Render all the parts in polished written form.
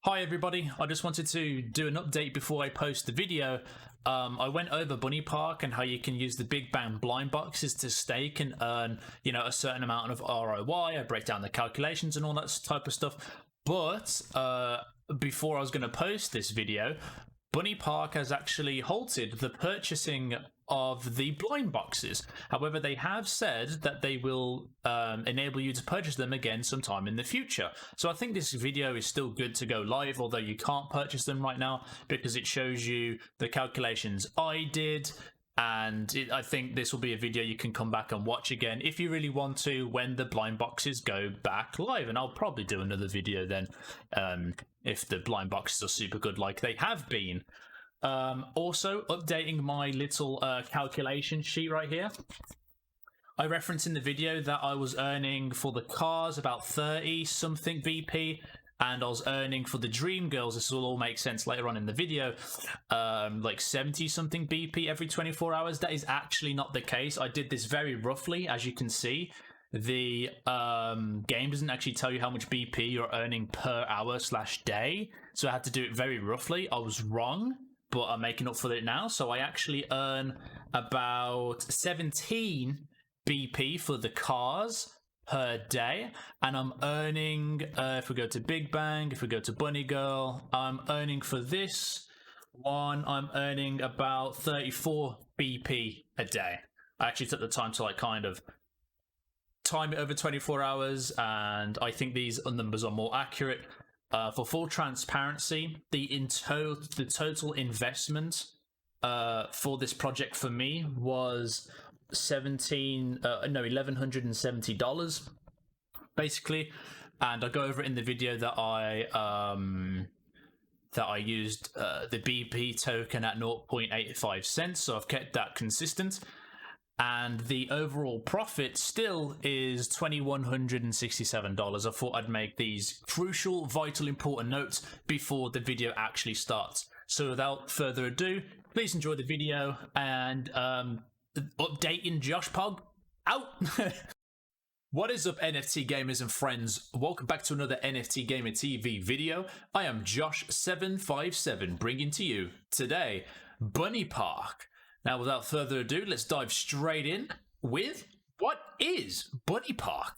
Hi everybody, I just wanted to do an update before I post the video. I went over Bunny Park and how you can use the Big Bang blind boxes to stake and earn, a certain amount of ROI. I break down the calculations and all that type of stuff. But before I was going to post this video, Bunny Park has actually halted the purchasing of the blind boxes. However, they have said that they will enable you to purchase them again sometime in the future. So I think this video is still good to go live, although you can't purchase them right now because it shows you the calculations I did. And I think this will be a video you can come back and watch again if you really want to when the blind boxes go back live. And I'll probably do another video then if the blind boxes are super good like they have been. Also, updating my little calculation sheet right here. I referenced in the video that I was earning for the cars about 30 something BP, and I was earning for the Dream Girls, this will all make sense later on in the video, like 70 something BP every 24 hours. That is actually not the case. I did this very roughly, as you can see. The game doesn't actually tell you how much BP you're earning per hour / day, so I had to do it very roughly. I was wrong, but I'm making up for it now. So I actually earn about 17 BP for the cars per day, and I'm earning, if we go to Big Bang, if we go to Bunny Girl, I'm earning for this one, I'm earning about 34 BP a day. I actually took the time to kind of time it over 24 hours, and I think these numbers are more accurate. For full transparency, the total investment for this project for me was $1,170 basically, and I go over it in the video that I used the BP token at 0.85 cents, so I've kept that consistent. And the overall profit still is $2,167. I thought I'd make these crucial, vital, important notes before the video actually starts. So without further ado, please enjoy the video, and updating Josh Pog out. What is up, NFT gamers and friends? Welcome back to another NFT Gamer TV video. I am Josh757 bringing to you today Bunny Park. Now, without further ado, let's dive straight in with what is Bunny Park?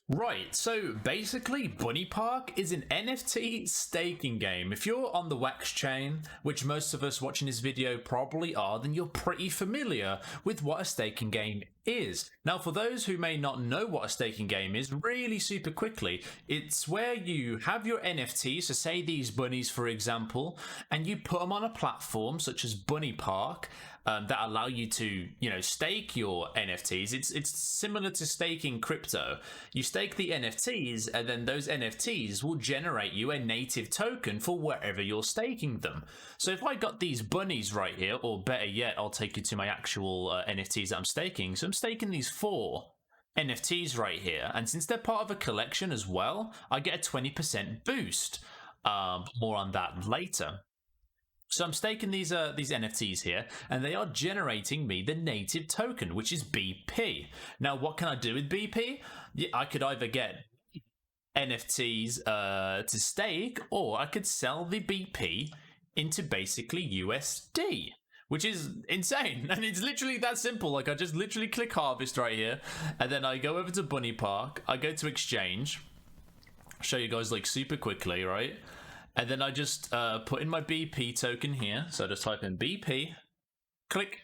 Right, so basically Bunny Park is an NFT staking game. If you're on the Wax chain, which most of us watching this video probably are, then you're pretty familiar with what a staking game is. Now, for those who may not know what a staking game is, really super quickly, it's where you have your NFTs, so say these bunnies for example, and you put them on a platform such as Bunny Park, that allow you to, stake your NFTs. It's similar to staking crypto. You stake the NFTs, and then those NFTs will generate you a native token for wherever you're staking them. So if I got these bunnies right here, or better yet, I'll take you to my actual NFTs that I'm staking. So I'm staking these 4 NFTs right here, and since they're part of a collection as well, I get a 20% boost. More on that later. So I'm staking these NFTs here, and they are generating me the native token, which is BP. Now, what can I do with BP? Yeah, I could either get NFTs to stake, or I could sell the BP into basically USD, which is insane. And it's literally that simple. Like, I just literally click harvest right here, and then I go over to Bunny Park. I go to exchange. I'll show you guys like super quickly, right? And then I just put in my BP token here. So I just type in BP, click,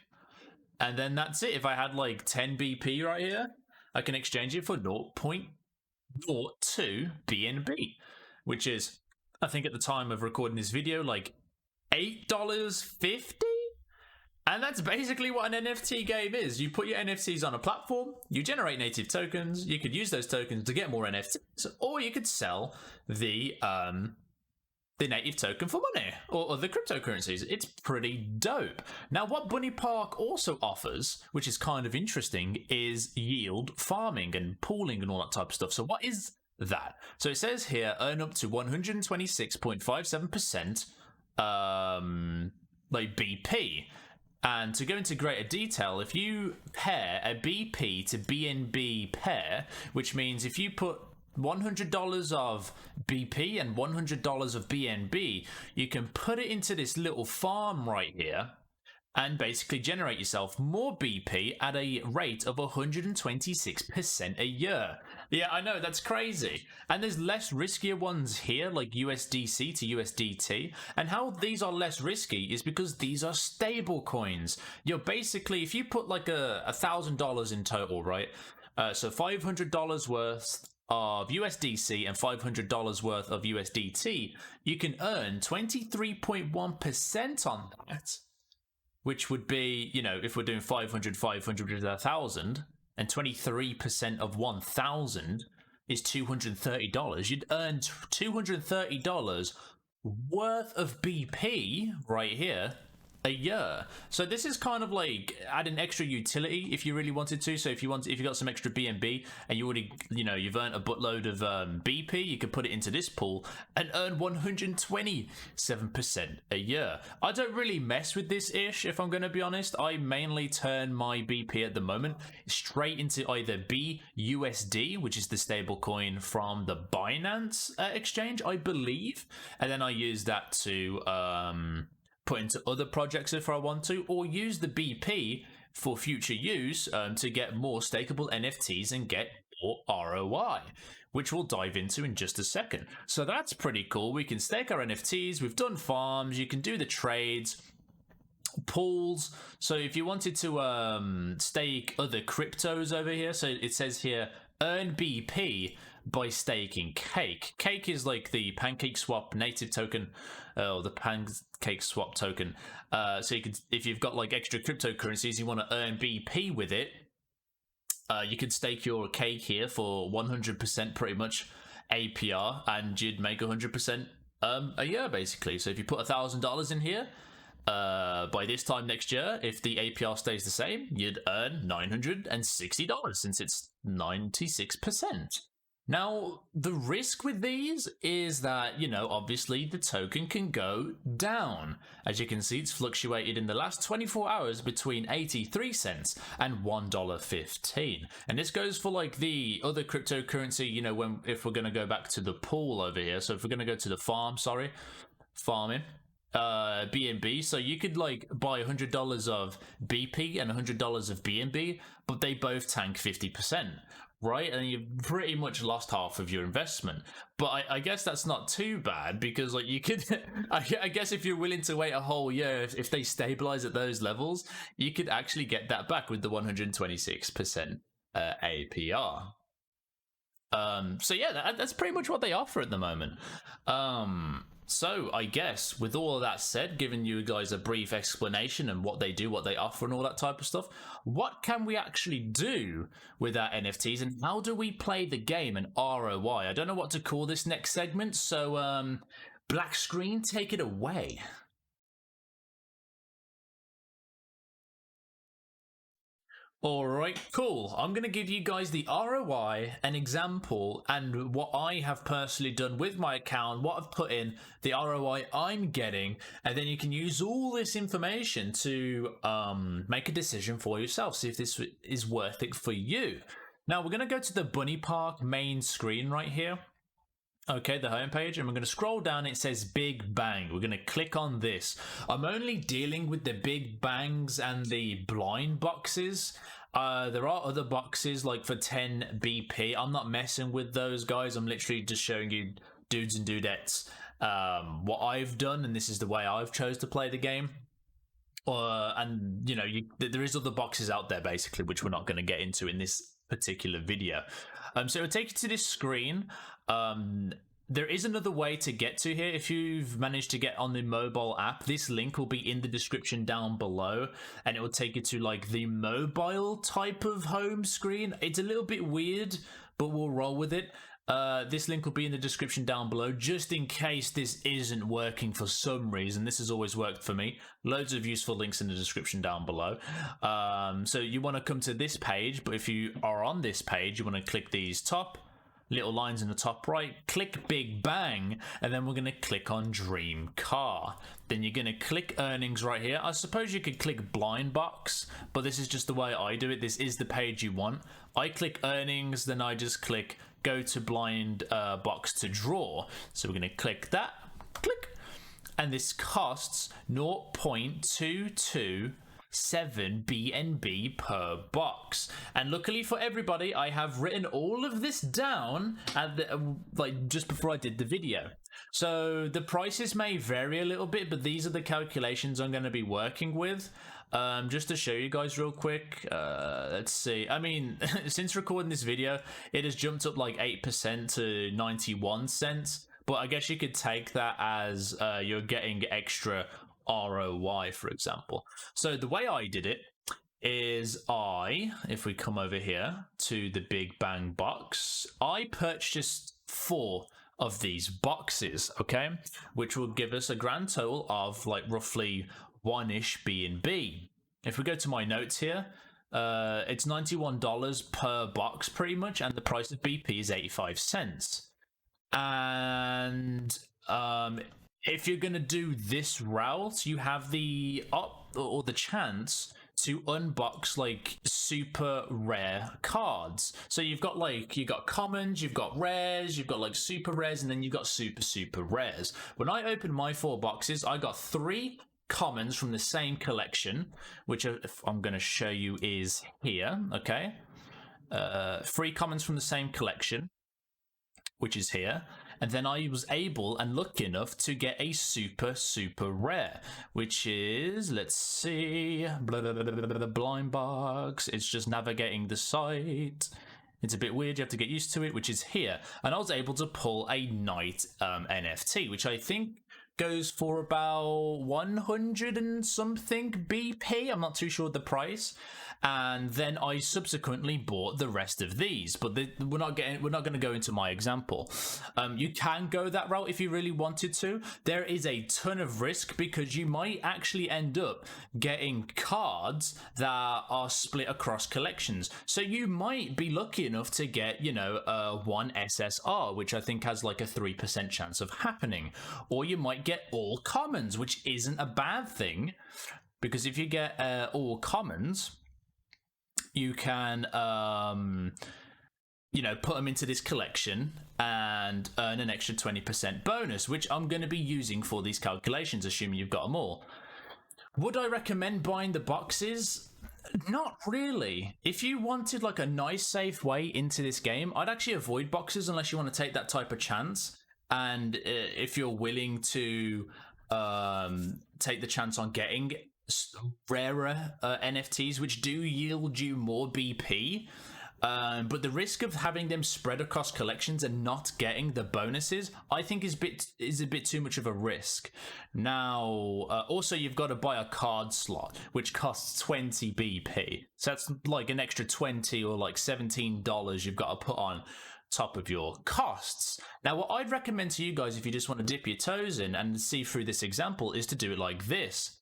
and then that's it. If I had like 10 BP right here, I can exchange it for 0.02 BNB, which is, I think at the time of recording this video, like $8.50. And that's basically what an NFT game is. You put your NFTs on a platform, you generate native tokens, you could use those tokens to get more NFTs, or you could sell the native token for money, or the cryptocurrencies. It's pretty dope. Now, what Bunny Park also offers, which is kind of interesting, is yield farming and pooling and all that type of stuff. So what is that? So it says here, earn up to 126.57% like BP. And to go into greater detail, if you pair a BP to BNB pair, which means if you put $100 of BP and $100 of BNB, you can put it into this little farm right here and basically generate yourself more BP at a rate of 126% a year. Yeah, I know, that's crazy. And there's less riskier ones here, like USDC to USDT. And how these are less risky is because these are stable coins. You're basically, if you put like $1,000 in total, right? So $500 worth of USDC and $500 worth of USDT, you can earn 23.1% on that. Which would be, you know, if we're doing 500 is 1,000, and 23% of 1,000 is $230. You'd earn $230 worth of BP right here a year. So this is kind of like adding extra utility if you really wanted to. So if you got some extra BNB and you already, you know, you've earned a buttload of BP, you could put it into this pool and earn 127% a year. I don't really mess with this ish, if I'm going to be honest. I mainly turn my BP at the moment straight into either BUSD, which is the stable coin from the Binance exchange, I believe, and then I use that to put into other projects if I want to, or use the BP for future use to get more stakeable NFTs and get more ROI, which we'll dive into in just a second. So that's pretty cool. We can stake our NFTs, we've done farms, you can do the trades, pools. So if you wanted to stake other cryptos over here, so it says here, earn BP by staking Cake. Cake is like the Pancake Swap native token, or the Pancake Swap token. So you could, if you've got like extra cryptocurrencies, you want to earn BP with it, you could stake your Cake here for 100% pretty much APR, and you'd make 100% a year basically. So if you put $1,000 in here, by this time next year, if the APR stays the same, you'd earn $960 since it's 96%. Now, the risk with these is that, you know, obviously the token can go down. As you can see, it's fluctuated in the last 24 hours between 83 cents and $1.15. And this goes for like the other cryptocurrency, you know, if we're going to go back to the pool over here. So if we're going to go to the farming, BNB, so you could like buy $100 of BP and $100 of BNB, but they both tank 50%, right? And you've pretty much lost half of your investment. But I guess that's not too bad, because like you could I guess if you're willing to wait a whole year, if they stabilize at those levels, you could actually get that back with the 126% APR. So yeah, that's pretty much what they offer at the moment. So I guess with all of that said, giving you guys a brief explanation and what they do, what they offer and all that type of stuff, what can we actually do with our NFTs and how do we play the game and ROI? I don't know what to call this next segment, so Black Screen, take it away. Alright, cool. I'm going to give you guys the ROI, an example, and what I have personally done with my account, what I've put in, the ROI I'm getting, and then you can use all this information to make a decision for yourself, see if this is worth it for you. Now, we're going to go to the Bunny Park main screen right here. Okay, the homepage, and we're going to scroll down. It says Big Bang. We're going to click on this. I'm only dealing with the Big Bangs and the blind boxes. There are other boxes like for 10 BP. I'm not messing with those guys. I'm literally just showing you, dudes and dudettes, what I've done, and this is the way I've chose to play the game. And you know, there is other boxes out there basically, which we're not going to get into in this particular video. So it'll take you to this screen. There is another way to get to here. If you've managed to get on the mobile app, this link will be in the description down below, and it will take you to like the mobile type of home screen. It's a little bit weird, but we'll roll with it. This link will be in the description down below, just in case this isn't working for some reason. This has always worked for me. Loads of useful links in the description down below. So you want to come to this page, but if you are on this page, you want to click these top little lines in the top right, click Big Bang, and then we're going to click on Dream Car. Then you're going to click earnings right here. I suppose you could click Blind Box, but this is just the way I do it. This is the page you want. I click earnings, then I just click go to blind box to draw. So we're going to click that, click, and this costs 0.227 BNB per box. And luckily for everybody, I have written all of this down at the, like just before I did the video. So the prices may vary a little bit, but these are the calculations I'm going to be working with. Just to show you guys real quick, let's see. I mean, since recording this video, it has jumped up like 8% to 91 cents. But I guess you could take that as you're getting extra ROI, for example. So the way I did it is if we come over here to the Big Bang box, I purchased 4 of these boxes, okay, which will give us a grand total of like roughly 1-ish BNB. If we go to my notes here, it's $91 per box pretty much, and the price of BP is 85 cents. And if you're gonna do this route, you have the chance to unbox like super rare cards. So you've got commons, you've got rares, you've got like super rares, and then you've got super rares. When I opened my 4 boxes, I got 3 commons from the same collection, which if I'm going to show you is here, okay? 3 commons from the same collection, which is here. And then I was able and lucky enough to get a super rare, which is, let's see, blind box. It's just navigating the site. It's a bit weird, you have to get used to it, which is here. And I was able to pull a Knight NFT, which I think goes for about 100 and something BP. I'm not too sure the price. And then I subsequently bought the rest of these, but we're not going to go into my example. You can go that route if you really wanted to. There is a ton of risk because you might actually end up getting cards that are split across collections. So you might be lucky enough to get, you know, one SSR, which I think has like a 3% chance of happening, or you might get all commons, which isn't a bad thing, because if you get all commons, you can, you know, put them into this collection and earn an extra 20% bonus, which I'm going to be using for these calculations, assuming you've got them all. Would I recommend buying the boxes? Not really. If you wanted like a nice, safe way into this game, I'd actually avoid boxes unless you want to take that type of chance. And if you're willing to take the chance on getting rarer NFTs, which do yield you more BP, but the risk of having them spread across collections and not getting the bonuses, I think is a bit too much of a risk. Now, also you've got to buy a card slot, which costs 20 BP. So that's like an extra 20 or like $17 you've got to put on top of your costs. Now, what I'd recommend to you guys if you just want to dip your toes in and see through this example is to do it like this.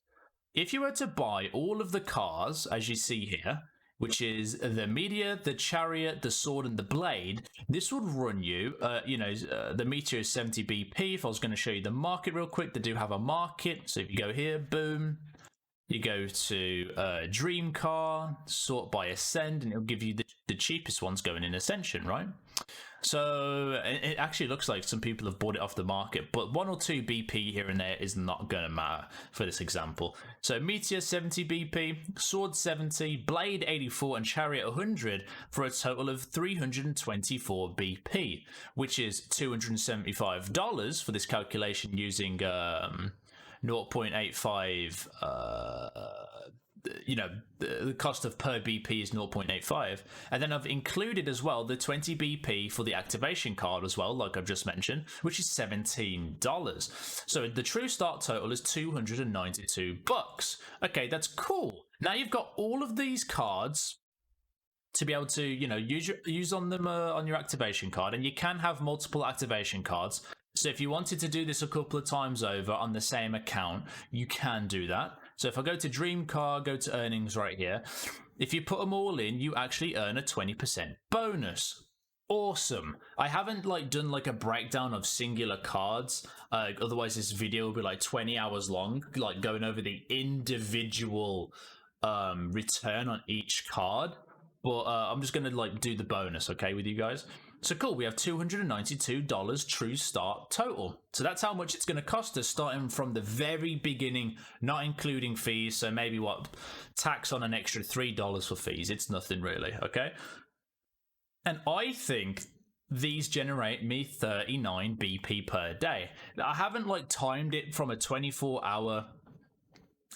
If you were to buy all of the cars, as you see here, which is the Meteor, the Chariot, the Sword, and the Blade, this would run you, the Meteor is 70 BP. If I was going to show you the market real quick, they do have a market. So if you go here, boom, you go to Dream Car, sort by Ascend, and it'll give you the cheapest ones going in Ascension, right? So it actually looks like some people have bought it off the market, but 1 or 2 BP here and there is not going to matter for this example. So Meteor 70 BP, Sword 70, Blade 84, and Chariot 100 for a total of 324 BP, which is $275 for this calculation using 0.85. The cost of per BP is 0.85, and then I've included as well the 20 BP for the activation card as well, like I've just mentioned, which is $17. So the true start total is $292. Okay, that's cool. Now you've got all of these cards to be able to, use on them on your activation card, and you can have multiple activation cards. So if you wanted to do this a couple of times over on the same account, you can do that. So if I go to Dream Car, go to earnings right here, if you put them all in, you actually earn a 20% bonus. awesome. I haven't like done like a breakdown of singular cards. Otherwise, this video will be like 20 hours long, like going over the individual return on each card. But I'm just gonna like do the bonus, okay, with you guys. So cool, we have $292 true start total. So that's how much it's going to cost us starting from the very beginning, not including fees. So maybe what, tax on an extra $3 for fees. It's nothing really, okay? And I think these generate me 39 BP per day. I haven't like timed it from a 24-hour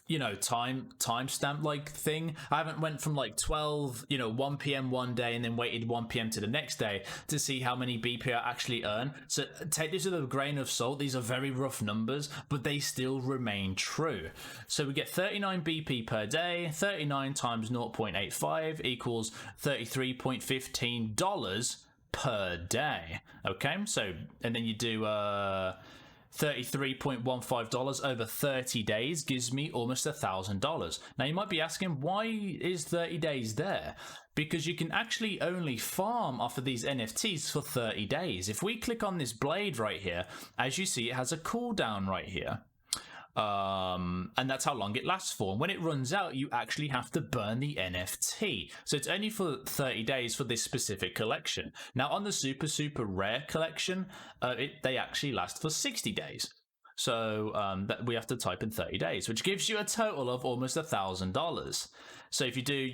timestamp like thing. I haven't went from like 12 1 p.m. one day and then waited 1 p.m. to the next day to see how many BP I actually earn. So take this with a grain of salt. These are very rough numbers, but they still remain true. So we get 39 BP per day. 39 times 0.85 equals $33.15 per day. Okay, so and then you do $33.15 over 30 days gives me almost $1,000. Now you might be asking, why is 30 days there? Because you can actually only farm off of these NFTs for 30 days. If we click on this blade right here, as you see, it has a cooldown right here. And that's how long it lasts for. And when it runs out, you actually have to burn the NFT. So it's only for 30 days for this specific collection. Now on the super rare collection, they actually last for 60 days. So that we have to type in 30 days, which gives you a total of almost $1,000. So if you do,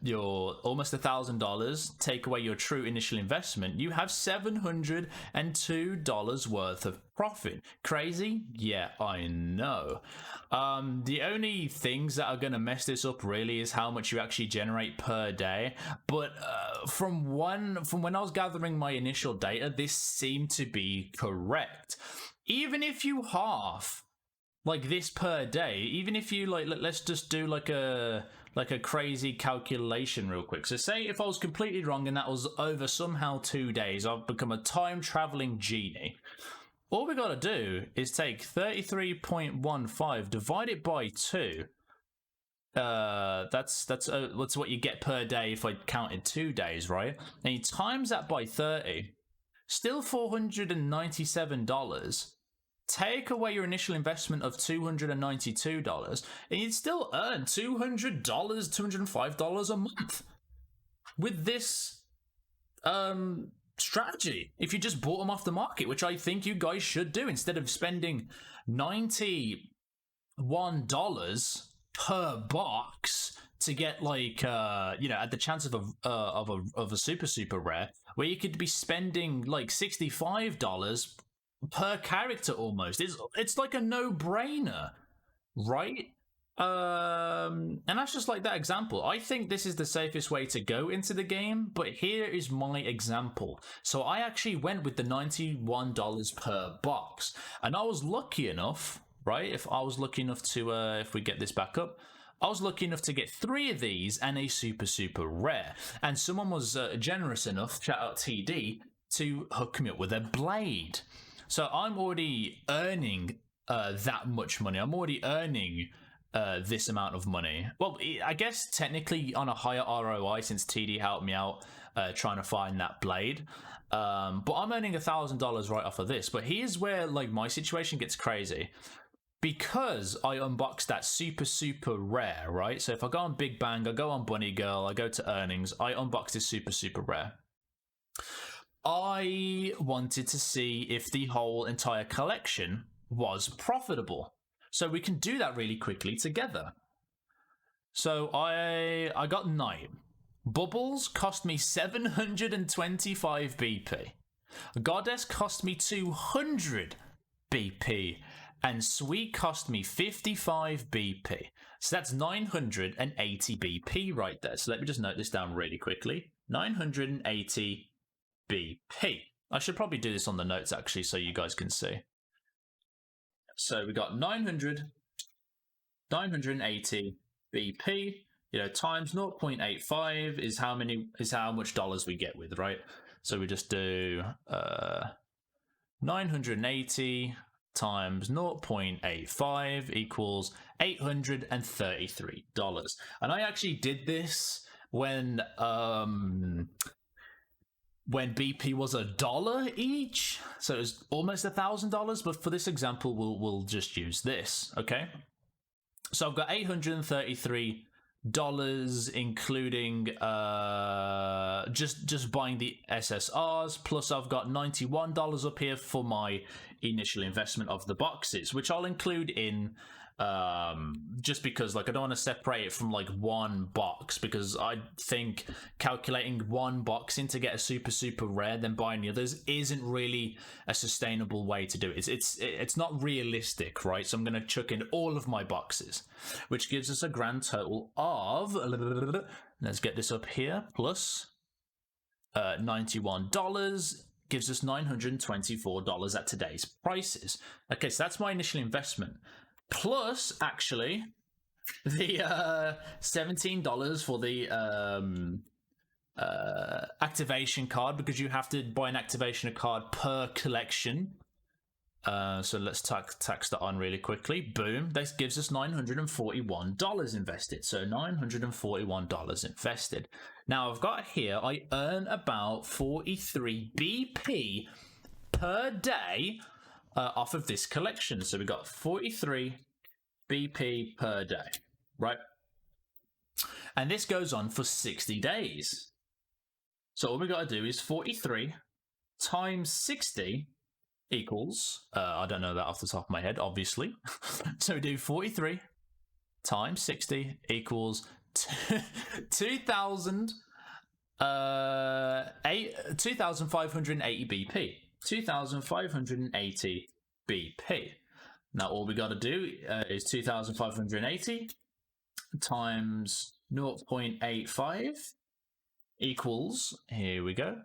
your almost $1,000, take away your true initial investment, you have $702 worth of profit. Crazy? Yeah, I know. The only things that are going to mess this up really is how much you actually generate per day. But from when I was gathering my initial data, this seemed to be correct. Even if you half like this per day, even if you let's just do like a crazy calculation real quick. So say if I was completely wrong and that was over somehow 2 days, I've become a time traveling genie. All we got to do is take 33.15, divide it by 2. That's what you get per day if I counted 2 days, right? And you times that by 30, still $497. Take away your initial investment of $292, and you'd still earn $200, $205 a month with this strategy. If you just bought them off the market, which I think you guys should do, instead of spending $91 per box to get at the chance of a super rare, where you could be spending like $65 per character almost. It's like a no-brainer, right? And that's just like that example. I think this is the safest way to go into the game, but here is my example. So I actually went with the $91 per box, and I was lucky enough, right? If we get this back up, I was lucky enough to get 3 of these and a super rare, and someone was generous enough, shout out TD, to hook me up with a blade. So I'm already earning that much money. I'm already earning this amount of money. Well, I guess technically on a higher ROI, since TD helped me out trying to find that blade. But I'm earning $1,000 right off of this. But here's where my situation gets crazy. Because I unboxed that super rare, right? So if I go on Big Bang, I go on Bunny Girl, I go to earnings, I unbox this super rare. I wanted to see if the whole entire collection was profitable. So we can do that really quickly together. So I got Night. Bubbles cost me 725 BP. Goddess cost me 200 BP. And Sweet cost me 55 BP. So that's 980 BP right there. So let me just note this down really quickly. 980 BP. I should probably do this on the notes actually so you guys can see. So we got 980 BP, times 0.85 is how much dollars we get with, right? So we just do 980 times 0.85 equals $833. And I actually did this when when BP was $1 each, so it was almost $1,000. But for this example, we'll just use this, okay? So I've got $833, including just buying the SSRs, plus I've got $91 up here for my initial investment of the boxes, which I'll include in just because, like, I don't want to separate it from like one box, because I think calculating one box in to get a super rare, then buying the others isn't really a sustainable way to do it. It's not realistic, right? So I'm going to chuck in all of my boxes, which gives us a grand total of, let's get this up here, plus $91 gives us $924 at today's prices. Okay, so that's my initial investment. Plus, actually, the $17 for the activation card, because you have to buy an activation card per collection. So let's tax that on really quickly. Boom. That gives us $941 invested. So $941 invested. Now, I've got here, I earn about 43 BP per day off of this collection. So we got 43 BP per day, right? And this goes on for 60 days. So all we got to do is 43 times 60 equals, I don't know that off the top of my head, obviously. So we do 43 times 60 equals 2,580 BP. 2,580 BP. Now all we got to do is 2,580 times 0.85 equals, here we go,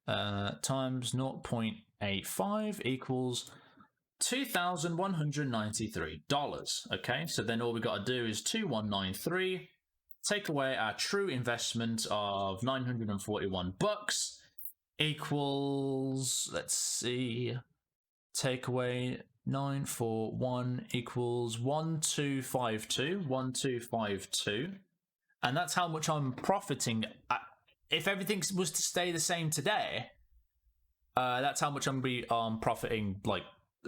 times 0.85 equals $2,193. Okay, so then all we got to do is 2,193, take away our true investment of 941 bucks, equals, let's see, take away 941 equals 1252, and that's how much I'm profiting. If everything was to stay the same today, that's how much I'm be profiting, like,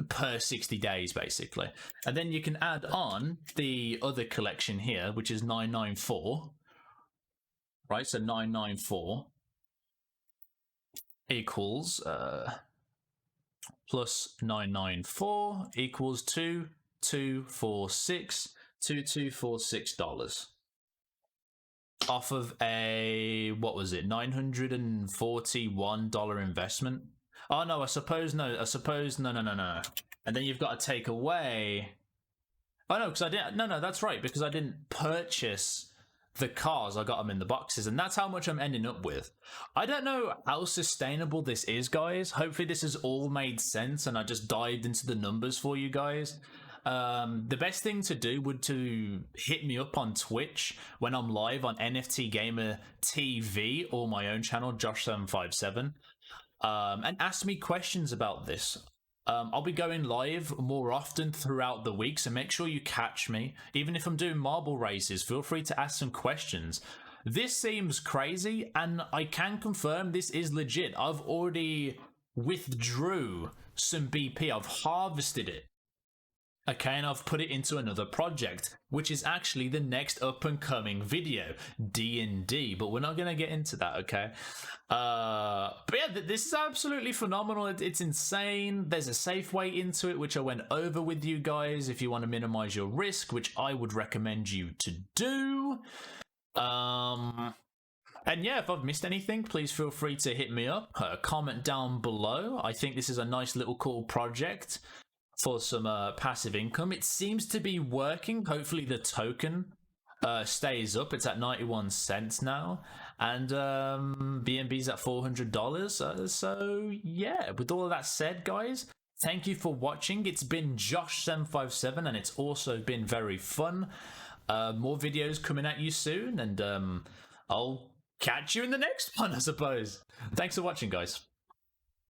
per 60 days basically. And then you can add on the other collection here, which is 994, right? So 994 equals plus 994 equals $2246 off of a, what was it, $941 investment. Oh no, I suppose no. And then you've got to take away, oh no, because I didn't, no, that's right, because I didn't purchase the cars, I got them in the boxes, and that's how much I'm ending up with. I don't know how sustainable this is, guys. Hopefully this has all made sense and I just dived into the numbers for you guys. The best thing to do would to hit me up on Twitch when I'm live on NFTGamerTV or my own channel, Josh757, and ask me questions about this. I'll be going live more often throughout the week, so make sure you catch me. Even if I'm doing marble races, feel free to ask some questions. This seems crazy, and I can confirm this is legit. I've already withdrew some BP. I've harvested it. Okay, and I've put it into another project, which is actually the next up-and-coming video, D&D, but we're not going to get into that, okay? But yeah, this is absolutely phenomenal. It's insane. There's a safe way into it, which I went over with you guys if you want to minimize your risk, which I would recommend you to do. And yeah, if I've missed anything, please feel free to hit me up, comment down below. I think this is a nice little cool project for some passive income. It seems to be working. Hopefully the token stays up. It's at 91 cents now, and BNB's at $400. So yeah, with all of that said, guys, thank you for watching. It's been Josh757, and it's also been very fun. More videos coming at you soon, and I'll catch you in the next one, I suppose. Thanks for watching, guys.